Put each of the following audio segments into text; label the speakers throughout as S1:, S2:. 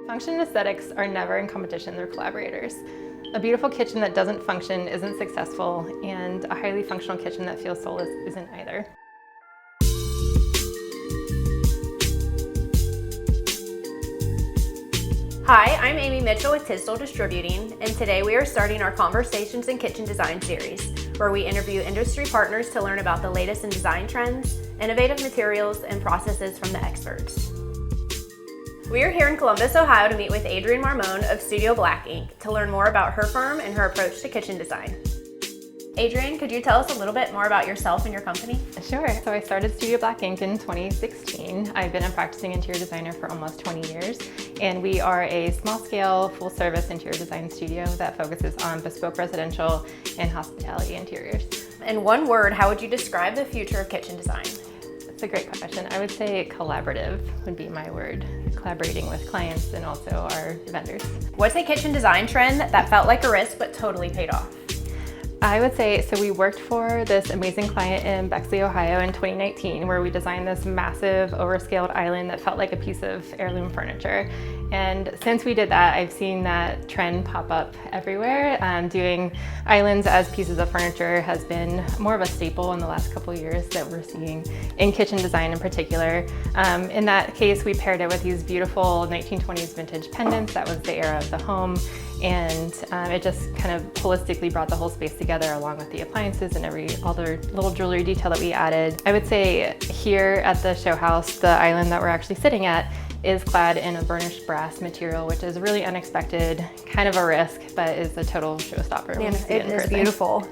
S1: Function and aesthetics are never in competition, they're collaborators. A beautiful kitchen that doesn't function isn't successful, and a highly functional kitchen that feels soulless isn't either.
S2: Hi, I'm Amy Mitchell with Tisdale Distributing, and today we are starting our Conversations in Kitchen Design series, where we interview industry partners to learn about the latest in design trends, innovative materials, and processes from the experts. We are here in Columbus, Ohio to meet with Adrienne Marmon of Studio Black Ink to learn more about her firm and her approach to kitchen design. Adrienne, could you tell us a little bit more about yourself and your company?
S1: Sure. So I started Studio Black Ink in 2016. I've been a practicing interior designer for almost 20 years, and we are a small-scale, full-service interior design studio that focuses on bespoke residential and hospitality interiors.
S2: In one word, how would you describe the future of kitchen design?
S1: That's a great question. I would say collaborative would be my word. Collaborating with clients and also our vendors.
S2: What's a kitchen design trend that felt like a risk but totally paid off?
S1: I would say, so we worked for this amazing client in Bexley, Ohio in 2019, where we designed this massive overscaled island that felt like a piece of heirloom furniture. And since we did that, I've seen that trend pop up everywhere. Doing islands as pieces of furniture has been more of a staple in the last couple of years that we're seeing in kitchen design in particular. In that case, we paired it with these beautiful 1920s vintage pendants. That was the era of the home. And it just kind of holistically brought the whole space together along with the appliances and all the little jewelry detail that we added. I would say here at the show house, the island that we're actually sitting at is clad in a burnished brass material, which is really unexpected, kind of a risk, but is a total showstopper.
S2: Yeah, it is beautiful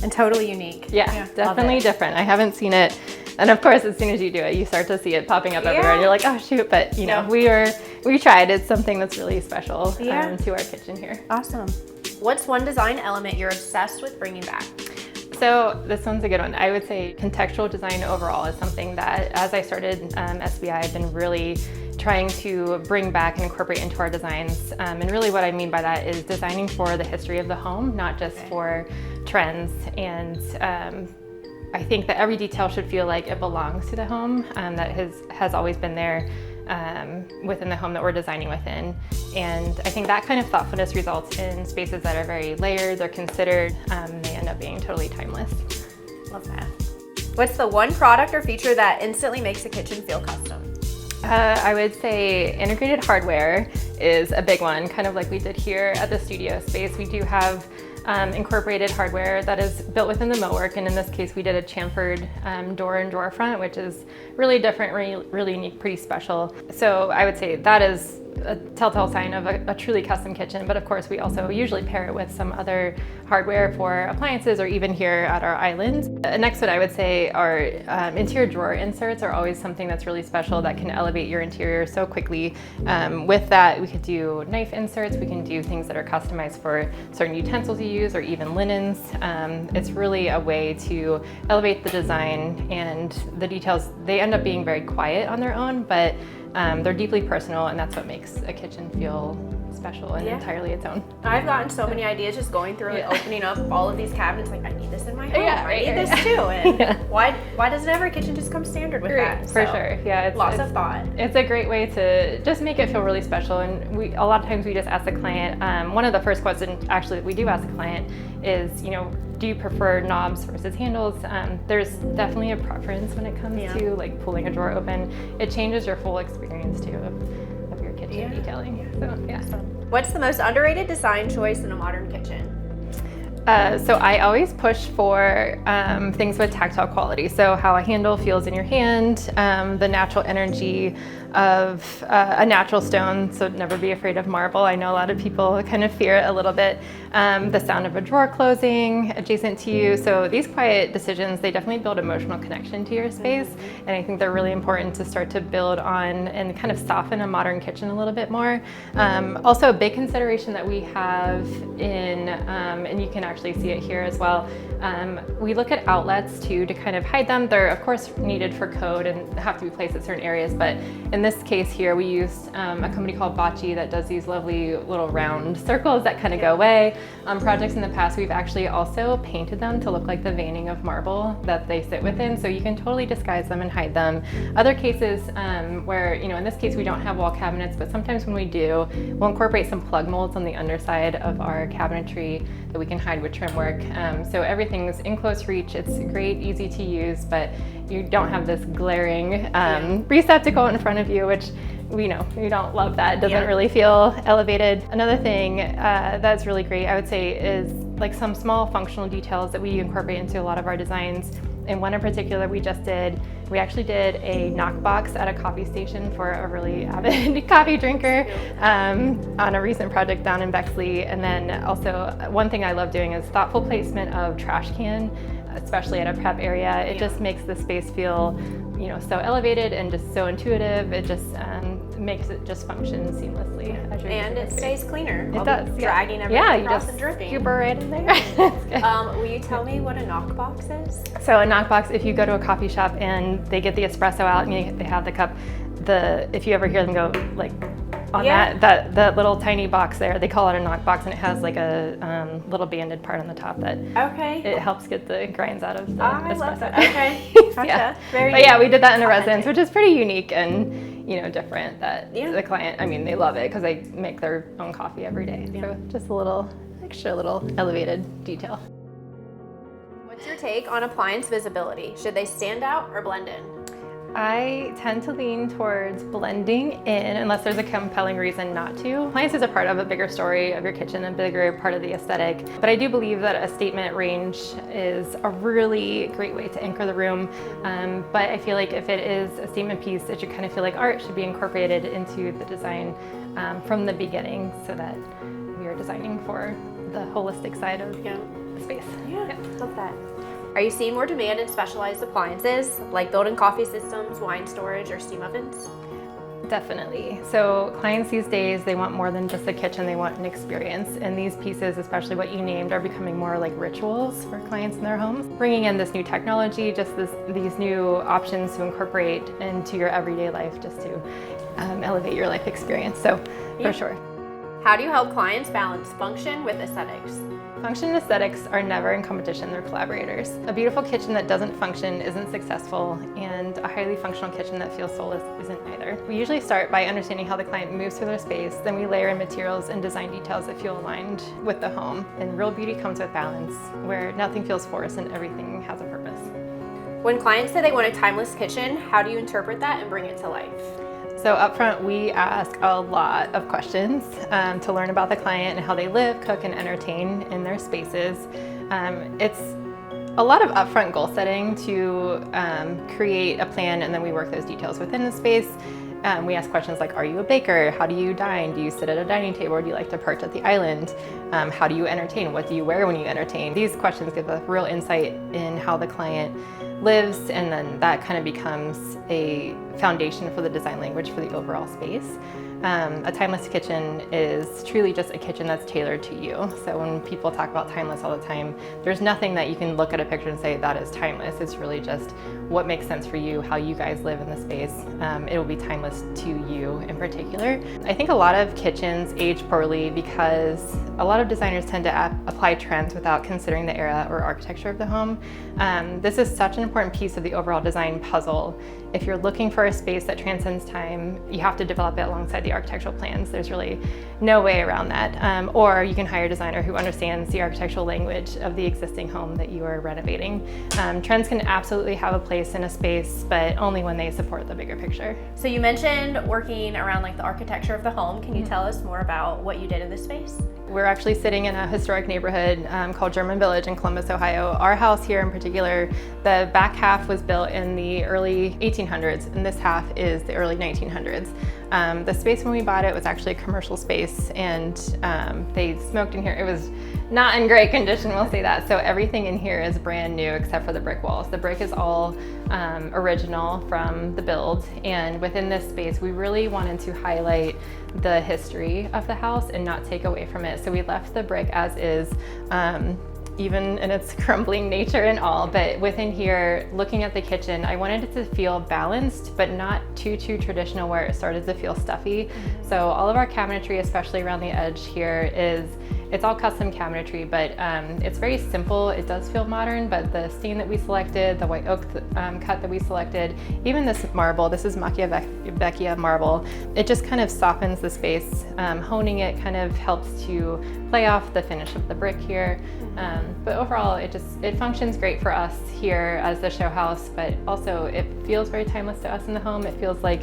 S2: and totally unique.
S1: Yeah, definitely different. I haven't seen it. And of course, as soon as you do it, you start to see it popping up everywhere and you're like, oh shoot, but you know, we tried. It's something that's really special to our kitchen here.
S2: Awesome. What's one design element you're obsessed with bringing back?
S1: So this one's a good one. I would say contextual design overall is something that, as I started SBI, I've been really trying to bring back and incorporate into our designs. And really what I mean by that is designing for the history of the home, not just for trends. And I think that every detail should feel like it belongs to the home, that has always been there within the home that we're designing within. And I think that kind of thoughtfulness results in spaces that are very layered, they're considered, they end up being totally timeless.
S2: Love that. What's the one product or feature that instantly makes a kitchen feel custom?
S1: I would say integrated hardware is a big one, kind of like we did here at the studio space. We do have incorporated hardware that is built within the millwork, and in this case we did a chamfered door and drawer front, which is really different, really unique, pretty special. So I would say that is a telltale sign of a truly custom kitchen, but of course we also usually pair it with some other hardware for appliances or even here at our island. Next, what I would say are interior drawer inserts are always something that's really special that can elevate your interior so quickly. With that, we could do knife inserts, we can do things that are customized for certain utensils you use or even linens. It's really a way to elevate the design, and the details, they end up being very quiet on their own, but they're deeply personal, and that's what makes a kitchen feel special and entirely its own.
S2: I've gotten so many ideas just going through and opening up all of these cabinets, like I need this in my home, I need this too. And why doesn't every kitchen just come standard with that?
S1: For sure, yeah. It's
S2: lots of thought.
S1: It's a great way to just make it feel really special, and a lot of times we just ask the client, one of the first questions actually that we do ask the client is, you know, do you prefer knobs versus handles? There's definitely a preference when it comes to like pulling a drawer open. It changes your full experience too of your kitchen detailing. So yeah.
S2: What's the most underrated design choice in a modern kitchen?
S1: So I always push for things with tactile quality. So how a handle feels in your hand, the natural energy of a natural stone. So never be afraid of marble. I know a lot of people kind of fear it a little bit. The sound of a drawer closing adjacent to you. So these quiet decisions, they definitely build emotional connection to your space. And I think they're really important to start to build on and kind of soften a modern kitchen a little bit more. Also a big consideration that we have in, and you can actually see it here as well. We look at outlets too to kind of hide them. They're of course needed for code and have to be placed at certain areas, but in this case here we used a company called Bocce that does these lovely little round circles that kind of go away. Projects in the past we've actually also painted them to look like the veining of marble that they sit within, so you can totally disguise them and hide them. Other cases where, in this case we don't have wall cabinets, but sometimes when we do, we'll incorporate some plug molds on the underside of our cabinetry that we can hide with trim work. So everything's in close reach. It's great, easy to use, but you don't have this glaring receptacle in front of you, which we know you don't love that. It doesn't really feel elevated. Another thing that's really great, I would say, is like some small functional details that we incorporate into a lot of our designs. And one in particular we actually did a knockbox at a coffee station for a really avid coffee drinker on a recent project down in Bexley. And then also one thing I love doing is thoughtful placement of trash can, especially at a prep area. It just makes the space feel, so elevated and just so intuitive. It just makes it just function seamlessly.
S2: And it stays cleaner.
S1: It does.
S2: Dragging everything across and dripping.
S1: Scoop right in there.
S2: Will you tell me what a knockbox is?
S1: So a knockbox, if you go to a coffee shop and they get the espresso out and they have the cup, if you ever hear them go like on that little tiny box there, they call it a knockbox, and it has like a little banded part on the top that it helps get the grinds out of the espresso. I love that. Okay, gotcha. But we did that in a residence, which is pretty unique and different. That the client, they love it because they make their own coffee every day. So just a little extra elevated detail.
S2: What's your take on appliance visibility? Should they stand out or blend in?
S1: I tend to lean towards blending in unless there's a compelling reason not to. Appliances are part of a bigger story of your kitchen, a bigger part of the aesthetic. But I do believe that a statement range is a really great way to anchor the room. But I feel like if it is a statement piece, it should kind of feel like art should be incorporated into the design from the beginning, so that we are designing for the holistic side of the space.
S2: Love that. Are you seeing more demand in specialized appliances like built-in coffee systems, wine storage, or steam ovens?
S1: Definitely. So clients these days, they want more than just a kitchen, they want an experience. And these pieces, especially what you named, are becoming more like rituals for clients in their homes. Bringing in this new technology, just these new options to incorporate into your everyday life just to elevate your life experience. So for sure.
S2: How do you help clients balance function with aesthetics?
S1: Function and aesthetics are never in competition, they're collaborators. A beautiful kitchen that doesn't function isn't successful, and a highly functional kitchen that feels soulless isn't either. We usually start by understanding how the client moves through their space, then we layer in materials and design details that feel aligned with the home. And real beauty comes with balance, where nothing feels forced and everything has a purpose.
S2: When clients say they want a timeless kitchen, how do you interpret that and bring it to life?
S1: So up front, we ask a lot of questions to learn about the client and how they live, cook, and entertain in their spaces. It's a lot of upfront goal setting to create a plan, and then we work those details within the space. We ask questions like, are you a baker? How do you dine? Do you sit at a dining table, or do you like to perch at the island? How do you entertain? What do you wear when you entertain? These questions give a real insight in how the client lives, and then that kind of becomes a foundation for the design language for the overall space. A timeless kitchen is truly just a kitchen that's tailored to you. So when people talk about timeless all the time, there's nothing that you can look at a picture and say that is timeless. It's really just what makes sense for you, how you guys live in the space. It will be timeless to you in particular. I think a lot of kitchens age poorly because a lot of designers tend to apply trends without considering the era or architecture of the home. This is such an important piece of the overall design puzzle. If you're looking for a space that transcends time, you have to develop it alongside the architectural plans. There's really no way around that. Or you can hire a designer who understands the architectural language of the existing home that you are renovating. Trends can absolutely have a place in a space, but only when they support the bigger picture.
S2: So you mentioned working around like the architecture of the home. Can you tell us more about what you did in this space?
S1: We're actually sitting in a historic neighborhood called German Village in Columbus, Ohio. Our house here in particular, the back half was built in the early 1800s, and this half is the early 1900s. The space when we bought it was actually a commercial space, and they smoked in here. It was not in great condition, we'll say that. So everything in here is brand new except for the brick walls. The brick is all original from the build, and within this space we really wanted to highlight the history of the house and not take away from it. So we left the brick as is. even in its crumbling nature and all, but within here, looking at the kitchen, I wanted it to feel balanced, but not too traditional where it started to feel stuffy. So all of our cabinetry, especially around the edge here, it's all custom cabinetry, but it's very simple. It does feel modern, but the stain that we selected, the white oak cut that we selected, even this marble, this is Macchia Vecchia marble, it just kind of softens the space. Honing it kind of helps to play off the finish of the brick here. But overall, it functions great for us here as the show house, but also it feels very timeless to us in the home. It feels like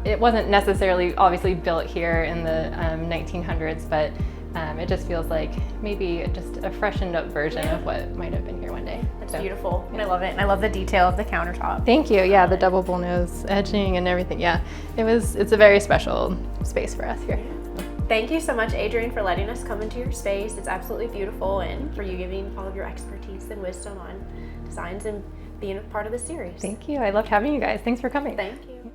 S1: it wasn't necessarily obviously built here in the 1900s, but it just feels like maybe just a freshened up version of what might have been here one day.
S2: It's beautiful. Yeah. I love it. And I love the detail of the countertop.
S1: Thank you. Yeah, the double bullnose edging and everything. Yeah, it's a very special space for us here.
S2: Thank you so much, Adrienne, for letting us come into your space. It's absolutely beautiful, and for you giving all of your expertise and wisdom on designs and being a part of the series.
S1: Thank you. I loved having you guys. Thanks for coming.
S2: Thank you.